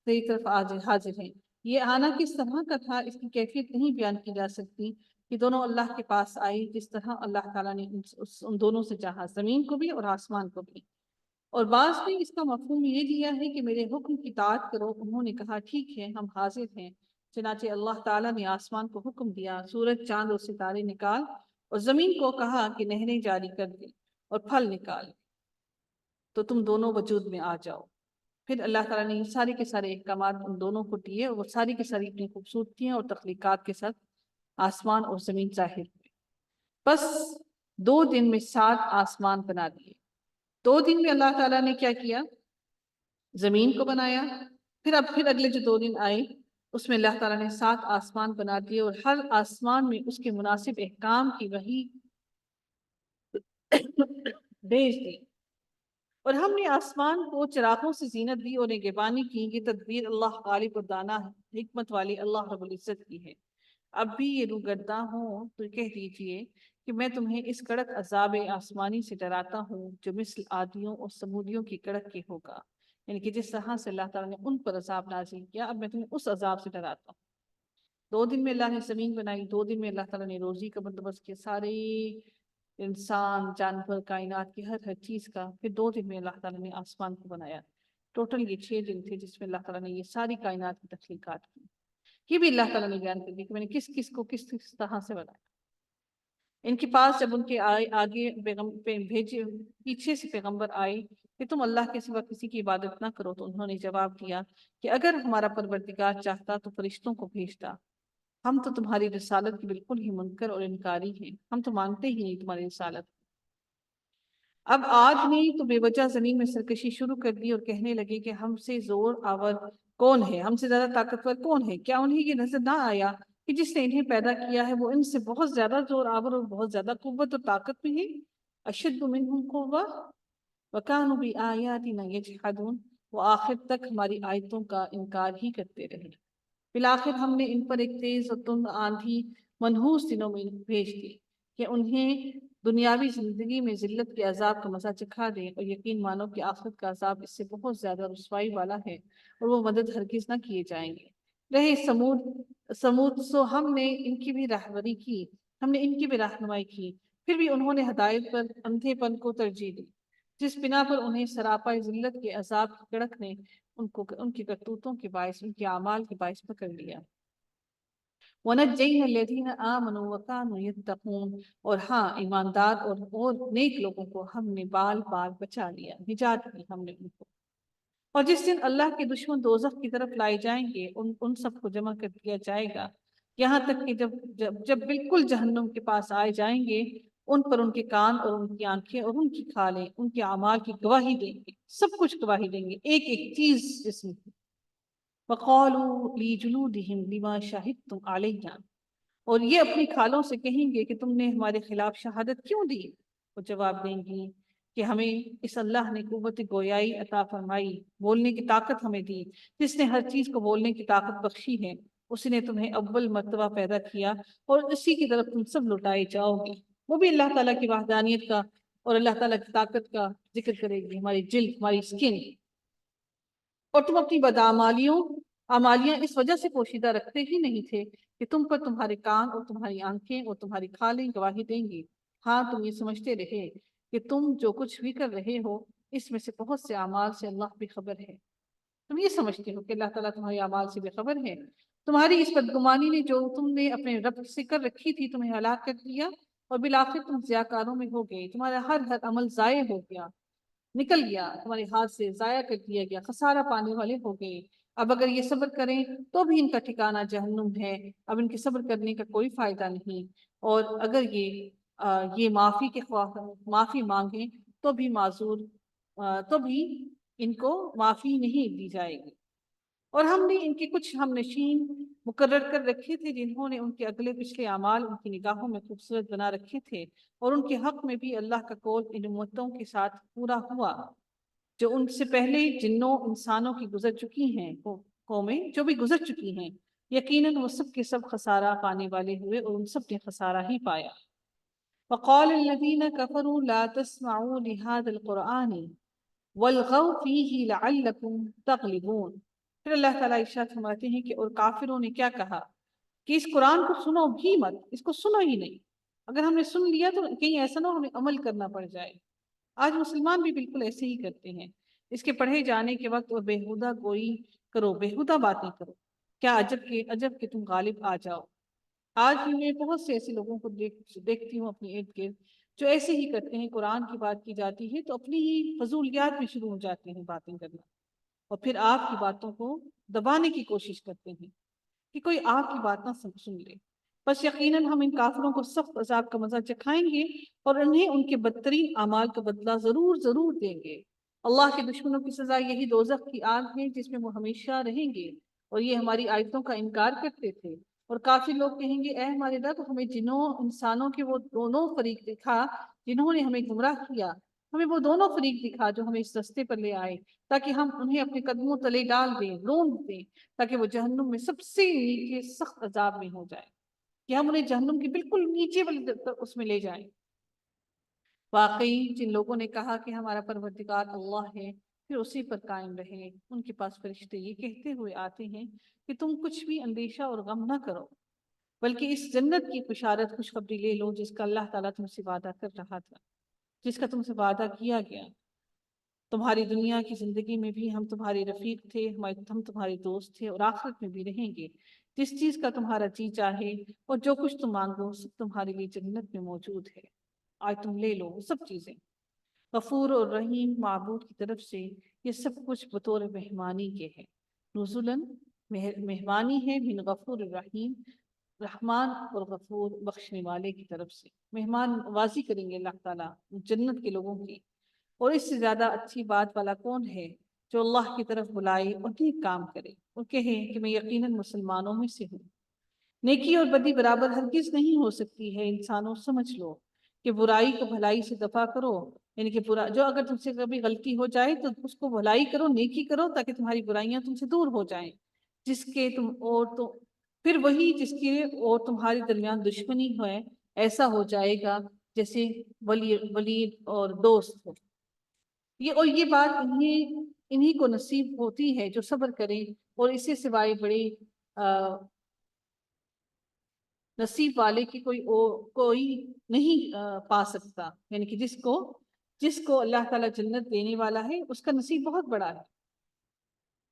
تیری طرف حاضر ہیں۔ یہ آنا کس طرح کا تھا اس کی کیفیت نہیں بیان کی جا سکتی کہ دونوں اللہ کے پاس آئی جس طرح اللہ تعالیٰ نے ان دونوں سے چاہا، زمین کو بھی اور آسمان کو بھی۔ اور بعض نے اس کا مفہوم یہ لیا ہے کہ میرے حکم کی اطاعت کرو، انہوں نے کہا ٹھیک ہے ہم حاضر ہیں، چنانچہ اللہ تعالیٰ نے آسمان کو حکم دیا سورج چاند اور ستارے نکال، اور زمین کو کہا کہ نہریں جاری کر دے اور پھل نکال، تو تم دونوں وجود میں آ جاؤ۔ پھر اللہ تعالیٰ نے یہ سارے کے سارے احکامات ان دونوں کو دیے، اور وہ ساری کی ساری اتنی خوبصورتیاں اور تخلیقات کے ساتھ آسمان اور زمین ظاہر ہوئے۔ بس 2 دن میں 7 آسمان بنا دیے۔ 2 دن میں اللہ تعالیٰ نے کیا کیا؟ زمین کو بنایا۔ پھر اگلے جو 2 دن آئے اس میں اللہ تعالیٰ نے 7 آسمان بنا دیے، اور ہر آسمان میں اس کے مناسب احکام کی وحی بھیج دی۔ اور ہم نے آسمان کو چراغوں سے زینت دی اور نگہبانی کی۔ یہ تدبیر اللہ غالب و دانا ہے، حکمت والی اللہ رب العزت کی ہے۔ اب بھی یہ روگرداں ہوں تو کہہ دیجئے کہ میں تمہیں اس کڑک عذاب آسمانی سے ڈراتا ہوں جو مثل عادیوں اور سمودیوں کی کڑک کے ہوگا، یعنی کہ جس طرح سے اللہ تعالیٰ نے ان پر عذاب نازل کیا، اب میں تمہیں اس عذاب سے ڈراتا ہوں۔ 2 دن میں اللہ نے زمین بنائی، 2 دن میں اللہ تعالیٰ نے روزی کا بندوبست کیا، سارے انسان، جانور، کائنات کی ہر چیز کا۔ پھر 2 دن میں اللہ تعالیٰ نے آسمان کو بنایا۔ ٹوٹل یہ 6 دن تھے جس میں اللہ تعالیٰ نے یہ ساری کائنات کی تخلیقات کی۔ یہ بھی اللہ تعالیٰ نے بیان کر دی کہ میں نے کس کس کو کس طرح سے بنایا۔ ان کے پاس جب ان کے آگے بھیجے پیچھے سے پیغمبر آئے کہ تم اللہ کے سوا کسی کی عبادت نہ کرو، تو انہوں نے جواب دیا کہ اگر ہمارا پروردگار چاہتا تو فرشتوں کو بھیجتا، ہم تو تمہاری رسالت کی بالکل ہی منکر اور انکاری ہیں، ہم تو مانتے ہی نہیں تمہاری رسالت۔ اب عاد نے تو بے وجہ زمین میں سرکشی شروع کر دی اور کہنے لگے کہ ہم سے زور آور کون ہے، ہم سے زیادہ طاقتور کون ہے؟ کیا انہیں یہ نظر نہ آیا کہ جس نے انہیں پیدا کیا ہے وہ ان سے بہت زیادہ زور آور اور بہت زیادہ قوت اور طاقت میں ہے؟ اشد منہم قوہ وکانوا بآیاتنا یجحدون، وہ آخر تک ہماری آیتوں کا انکار ہی کرتے رہے۔ بالآخر ہم نے ان پر ایک تیز اور تند آندھی منحوس دنوں میں بھیج دی کہ انہیں دنیاوی زندگی میں ذلت کے عذاب کا مزہ چکھا دیں، اور یقین مانو کہ آخرت کا عذاب اس سے بہت زیادہ رسوائی والا ہے، اور وہ مدد ہرگز نہ کیے جائیں گے۔ رہے سمود سو ہم نے ان کی بھی رہبری کی، ہم نے ان کی بھی رہنمائی کی، پھر بھی انہوں نے ہدایت پر اندھے پن کو ترجیح دی، جس بنا پر انہیں سراپا ذلت کے عذاب کی کڑک نے ان کی کرتوتوں کے باعث، ان کے اعمال کے باعث پکڑ لیا۔ وَنَجَّيْنَا الَّذِينَ آمَنُوا وَكَانُوا يَتَّقُونَ، اور ہاں ایماندار اور نیک لوگوں کو ہم نے بال بال بچا لیا، نجات دی ہم نے ان کو۔ اور جس دن اللہ کے دشمن دوزخ کی طرف لائے جائیں گے، ان سب کو جمع کر دیا جائے گا، یہاں تک کہ جب بالکل جہنم کے پاس آئے جائیں گے، ان پر ان کے کان اور ان کی آنکھیں اور ان کی کھالیں ان کے اعمال کی گواہی دیں گے، سب کچھ گواہی دیں گے، ایک ایک چیز جسم کی۔ وَقَالُوا لِجُلُودِهِمْ لِمَا شَهِدتُّمْ عَلَيْنَا، اور یہ اپنی کھالوں سے کہیں گے کہ تم نے ہمارے خلاف شہادت کیوں دی؟ وہ جواب دیں گی کہ ہمیں اس اللہ نے قوت گویائی عطا فرمائی، بولنے کی طاقت ہمیں دی، جس نے ہر چیز کو بولنے کی طاقت بخشی ہے، اس نے تمہیں اول مرتبہ پیدا کیا اور اسی کی طرف تم سب لوٹائے جاؤ گے۔ وہ بھی اللہ تعالیٰ کی وحدانیت کا اور اللہ تعالیٰ کی طاقت کا ذکر کرے گی، ہماری جلد، ہماری سکن۔ اور تم اپنی اعمالیاں اس وجہ سے پوشیدہ رکھتے ہی نہیں تھے کہ تم پر تمہارے کان اور تمہاری آنکھیں اور تمہاری کھالیں گواہی دیں گی۔ ہاں تم یہ سمجھتے رہے کہ تم جو کچھ بھی کر رہے ہو اس میں سے بہت سے اعمال سے اللہ بھی خبر ہے۔ تم یہ سمجھتے ہو کہ اللہ تعالیٰ تمہارے اعمال سے بے خبر ہے۔ تمہاری اس بدگمانی نے جو تم نے اپنے رب سے کر رکھی تھی تمہیں ہلاک کر دیا، اور بالآخر تم ضیاءکاروں میں ہو گئے، تمہارا ہر عمل ضائع ہو گیا، نکل گیا، تمہارے ہاتھ سے ضائع کر دیا گیا، خسارہ پانے والے ہو گئے۔ اب اگر یہ صبر کریں تو بھی ان کا ٹھکانہ جہنم ہے، اب ان کے صبر کرنے کا کوئی فائدہ نہیں، اور اگر یہ معافی مانگیں تو بھی ان کو معافی نہیں دی جائے گی۔ اور ہم نے ان کے کچھ ہم نشین مقرر کر رکھے تھے جنہوں نے ان کے اگلے پچھلے اعمال ان کی نگاہوں میں خوبصورت بنا رکھے تھے، اور ان کے حق میں بھی اللہ کا قول ان امتوں کے ساتھ پورا ہوا جو ان سے پہلے جنوں انسانوں کی گزر چکی ہیں، قومیں جو بھی گزر چکی ہیں، یقیناً وہ سب کے سب خسارہ پانے والے ہوئے، اور ان سب نے خسارہ ہی پایا۔ وقال الذين كفروا لا تسمعوا لهذا القرآن والغوا فيه لعلكم تغلبون۔ پھر اللہ تعالیٰ ارشاد فرماتے ہیں کہ اور کافروں نے کیا کہا کہ اس قرآن کو سنو بھی مت، اس کو سنو ہی نہیں، اگر ہم نے سن لیا تو کہیں ایسا نہ ہو ہمیں عمل کرنا پڑ جائے۔ آج مسلمان بھی بالکل ایسے ہی کرتے ہیں، اس کے پڑھے جانے کے وقت اور بےہودہ گوئی کرو، بےہودہ باتیں کرو، کیا عجب کہ تم غالب آ جاؤ۔ آج بھی میں بہت سے ایسے لوگوں کو دیکھتی ہوں اپنے ارد گرد جو ایسے ہی کرتے ہیں، قرآن کی بات کی جاتی ہے تو اپنی ہی فضولیات میں شروع ہو جاتے ہیں باتیں کرنا۔ اور پھر آپ کی باتوں کو دبانے کی کوشش کرتے ہیں کہ کوئی آپ کی بات نہ سن لے۔ بس یقیناً ہم ان کافروں کو سخت عذاب کا مزہ چکھائیں گے اور انہیں ان کے بدترین اعمال کا بدلہ ضرور ضرور دیں گے۔ اللہ کے دشمنوں کی سزا یہی دوزخ کی آگ ہے جس میں وہ ہمیشہ رہیں گے، اور یہ ہماری آیتوں کا انکار کرتے تھے۔ اور کافی لوگ کہیں گے، اے ہمارے رب، ہمیں جنوں انسانوں کے وہ دونوں فریق دکھا جنہوں نے ہمیں گمراہ کیا، ہمیں وہ دونوں فریق دکھا جو ہمیں اس رستے پر لے آئے، تاکہ ہم انہیں اپنے قدموں تلے ڈال دیں، رون دیں، تاکہ وہ جہنم میں سب سے نیچے سخت عذاب میں ہو جائے، کہ ہم انہیں جہنم کے بالکل نیچے والے اس میں لے جائیں۔ واقعی جن لوگوں نے کہا کہ ہمارا پروردگار اللہ ہے، پھر اسی پر قائم رہے، ان کے پاس فرشتے یہ کہتے ہوئے آتے ہیں کہ تم کچھ بھی اندیشہ اور غم نہ کرو، بلکہ اس جنت کی بشارت خوشخبری لے لو جس کا اللہ تعالیٰ تم سے وعدہ کر رہا تھا، جس کا تم سے وعدہ کیا گیا۔ تمہاری دنیا کی زندگی میں بھی ہم تمہارے رفیق تھے، ہم تمہارے دوست تھے، اور آخرت میں بھی رہیں گے۔ جس چیز کا تمہارا جی چاہے اور جو کچھ تم مانگو سب تمہارے لیے جنت میں موجود ہے، آج تم لے لو وہ سب چیزیں۔ غفور اور رحیم معبود کی طرف سے یہ سب کچھ بطور مہمانی کے ہے، نزلاً مہمانی ہے من غفور الرحیم، رحمان اور غفور بخشنے والے کی طرف سے۔ مہمان نوازی کریں گے اللہ تعالیٰ جنت کے لوگوں کی، اور اس سے زیادہ اچھی بات والا کون ہے جو اللہ کی طرف بلائے اور نیک کام کرے اور کہے کہ میں یقیناً مسلمانوں میں سے ہوں۔ نیکی اور بدی برابر ہرگز نہیں ہو سکتی ہے، انسانوں سمجھ لو کہ برائی کو بھلائی سے دفع کرو، یعنی کہ جو اگر تم سے کبھی غلطی ہو جائے تو اس کو بھلائی کرو، نیکی کرو، تاکہ تمہاری برائیاں تم سے دور ہو جائیں۔ جس کے تم اور تو پھر وہی جس کے اور تمہارے درمیان دشمنی ہے ایسا ہو جائے گا جیسے ولی اور دوست ہو۔ اور یہ بات انہی کو نصیب ہوتی ہے جو صبر کریں، اور اس سے سوائے بڑے نصیب والے کی کوئی نہیں پا سکتا، یعنی کہ جس کو اللہ تعالیٰ جنت دینے والا ہے اس کا نصیب بہت بڑا ہے،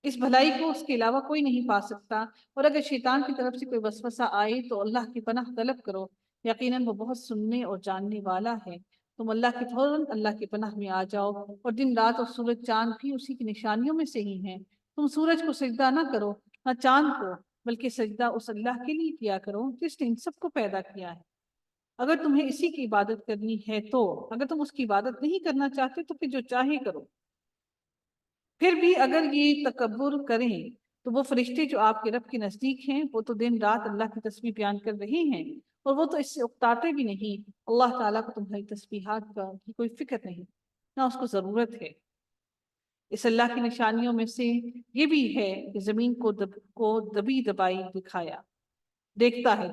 اس بھلائی کو اس کے علاوہ کوئی نہیں پا سکتا۔ اور اگر شیطان کی طرف سے کوئی وسوسہ آئے تو اللہ کی پناہ طلب کرو، یقیناً وہ بہت سننے اور جاننے والا ہے۔ تم اللہ کی پناہ میں آ جاؤ، اور دن رات اور سورج چاند بھی اسی کی نشانیوں میں سے ہی ہیں۔ تم سورج کو سجدہ نہ کرو نہ چاند کو، بلکہ سجدہ اس اللہ کے لیے کیا کرو جس نے ان سب کو پیدا کیا ہے۔ اگر تمہیں اسی کی عبادت کرنی ہے تو، اگر تم اس کی عبادت نہیں کرنا چاہتے تو پھر جو چاہے کرو۔ پھر بھی اگر یہ تکبر کریں تو وہ فرشتے جو آپ کے رب کے نزدیک ہیں وہ تو دن رات اللہ کی تسبیح بیان کر رہے ہیں، اور وہ تو اس سے اکتاتے بھی نہیں۔ اللہ تعالیٰ کو تمہاری تسبیحات کی کوئی فکر نہیں، نہ اس کو ضرورت ہے۔ اس اللہ کی نشانیوں میں سے یہ بھی ہے کہ زمین کو دبی دبائی دیکھتا ہے،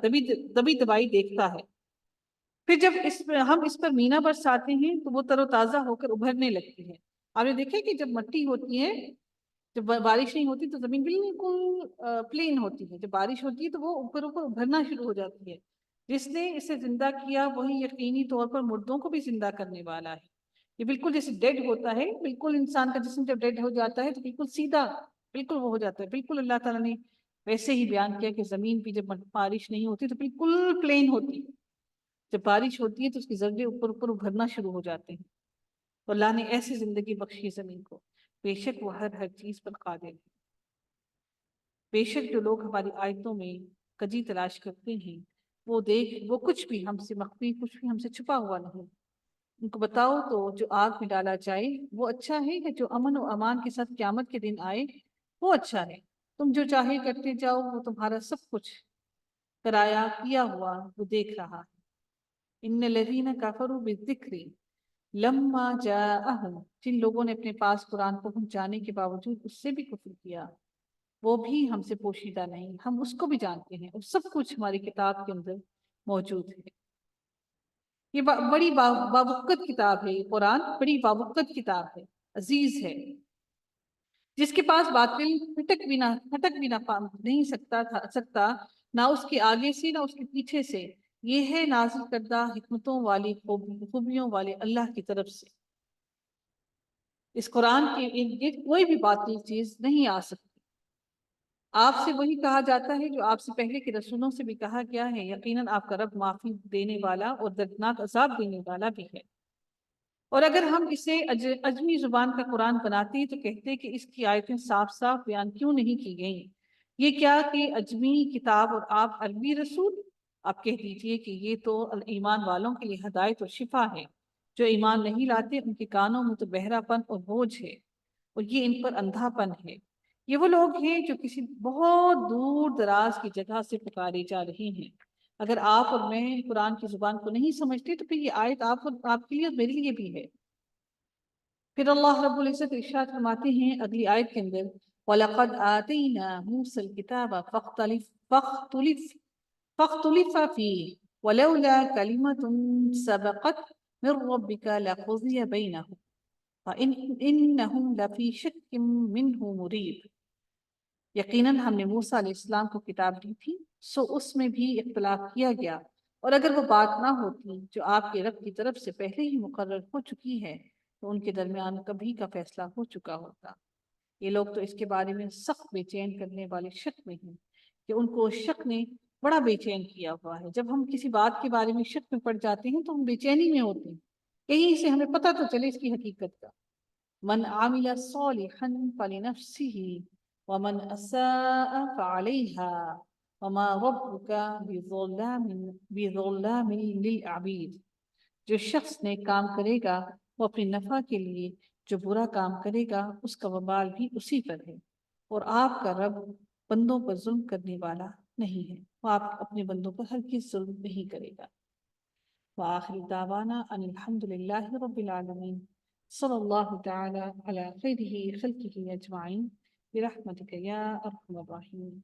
دبی دبائی دیکھتا ہے۔ پھر جب ہم اس پر مینا برساتے ہیں تو وہ تر و تازہ ہو کر ابھرنے لگتی ہے۔ آپ نے دیکھا کہ جب مٹی ہوتی ہے، جب بارش نہیں ہوتی تو زمین بالکل پلین ہوتی ہے، جب بارش ہوتی ہے تو وہ اوپر ابھرنا شروع ہو جاتی ہے۔ جس نے اسے زندہ کیا وہی یقینی طور پر مردوں کو بھی زندہ کرنے والا ہے۔ یہ بالکل جیسے ڈیڈ ہوتا ہے، بالکل انسان کا جسم جب ڈیڈ ہو جاتا ہے تو بالکل سیدھا بالکل وہ ہو جاتا ہے، بالکل اللہ تعالیٰ نے ویسے ہی بیان کیا کہ زمین پہ جب بارش نہیں ہوتی تو بالکل پلین ہوتی ہے، جب بارش ہوتی ہے تو اس کی ذرے اوپر ابھرنا شروع ہو جاتے ہیں۔ تو اللہ نے ایسی زندگی بخشی زمین کو، بے شک وہ ہر چیز پر قادر ہے۔ بے شک جو لوگ ہماری آیتوں میں کجی تلاش کرتے ہیں وہ کچھ بھی ہم سے مخفی، کچھ بھی ہم سے چھپا ہوا نہیں۔ ان کو بتاؤ تو جو آگ میں ڈالا جائے وہ اچھا ہے، یا جو امن و امان کے ساتھ قیامت کے دن آئے وہ اچھا ہے؟ تم جو چاہے کرتے جاؤ، وہ تمہارا سب کچھ کرایا کیا ہوا وہ دیکھ رہا ہے۔ ان الذین کفروا بالذکر لما جاءہم، جن لوگوں نے اپنے پاس قرآن کو پہنچانے کے باوجود اس سے بھی کفر کیا، وہ بھی ہم سے پوشیدہ نہیں، ہم اس کو بھی جانتے ہیں، اور سب کچھ ہماری کتاب کے اندر موجود ہے۔ یہ بڑی بابرکت کتاب ہے، یہ قرآن بڑی بابرکت کتاب ہے، عزیز ہے، جس کے پاس باطل پھٹک بھی نہ نہیں سکتا، نہ اس کے آگے سے نہ اس کے پیچھے سے۔ یہ ہے نازل کردہ حکمتوں والی خوبیوں والے اللہ کی طرف سے۔ اس قرآن کے ارد گرد کوئی بھی باطل چیز نہیں آ سکتی۔ آپ سے وہی کہا جاتا ہے جو آپ سے پہلے کے رسولوں سے بھی کہا گیا ہے، یقیناً آپ کا رب معافی دینے والا اور دردناک عذاب دینے والا بھی ہے۔ اور اگر ہم اسے عجمی زبان کا قرآن بناتے ہیں تو کہتے کہ اس کی آیتیں صاف صاف بیان کیوں نہیں کی گئیں؟ یہ کیا کہ عجمی کتاب اور آپ عربی رسول؟ آپ کہہ دیجئے کہ یہ تو ایمان والوں کے لیے ہدایت اور شفا ہے، جو ایمان نہیں لاتے ان کے کانوں میں تو بہرا پن اور بوجھ ہے، اور یہ ان پر اندھا پن ہے۔ یہ وہ لوگ ہیں جو کسی بہت دور دراز کی جگہ سے پکارے جا رہے ہیں۔ اگر آپ اور میں قرآن کی زبان کو نہیں سمجھتے تو پھر یہ آیت آپ کے لیے اور میرے لیے بھی ہے۔ پھر اللہ رب العزت ارشاد فرماتے ہیں اگلی آیت کے اندر وَلَقَدْ آتَيْنَا مُوسَى الْكِتَابَ فَاخْتُلِفَ فِيهِ وَلَوْلَا كَلِمَةٌ سَبَقَتْ مِنْ رَبِّكَ لَقُضِيَ بَيْنَهُمْ وَإِنَّهُمْ لَفِي شَكٍّ مِّنْهُ مُرِيبٍ۔ یقیناً ہم نے موسیٰ علیہ السلام کو کتاب دی تھی، سو اس میں بھی اختلاف کیا گیا، اور اگر وہ بات نہ ہوتی جو آپ کے رب کی طرف سے پہلے ہی مقرر ہو چکی ہے تو ان کے درمیان کبھی کا فیصلہ ہو چکا ہوتا۔ یہ لوگ تو اس کے بارے میں سخت بے چین کرنے والے شک میں ہیں کہ ان کو شک نے بڑا بے چین کیا ہوا ہے۔ جب ہم کسی بات کے بارے میں شک میں پڑ جاتے ہیں تو ہم بے چینی میں ہوتے ہیں، کہیں سے ہمیں پتہ تو چلے اس کی حقیقت کا۔ من عمل صالحا فلنفسه ومن اساء فعليها وما ربك بظلام للعبید۔ جو شخص نیک کام کرے گا وہ اپنی نفع کے لیے، جو برا کام کرے گا اس کا وبال بھی اسی پر ہے، اور آپ کا رب بندوں پر ظلم کرنے والا نہیں ہے، وہ آپ اپنے بندوں پر ہرگز ظلم نہیں کرے گا۔ وآخر دعوانا ان الحمد للہ رب العالمین، صلی اللہ تعالی علی خیرہ خلقہ اجمعین برحمتک یا ارحم الراحمین۔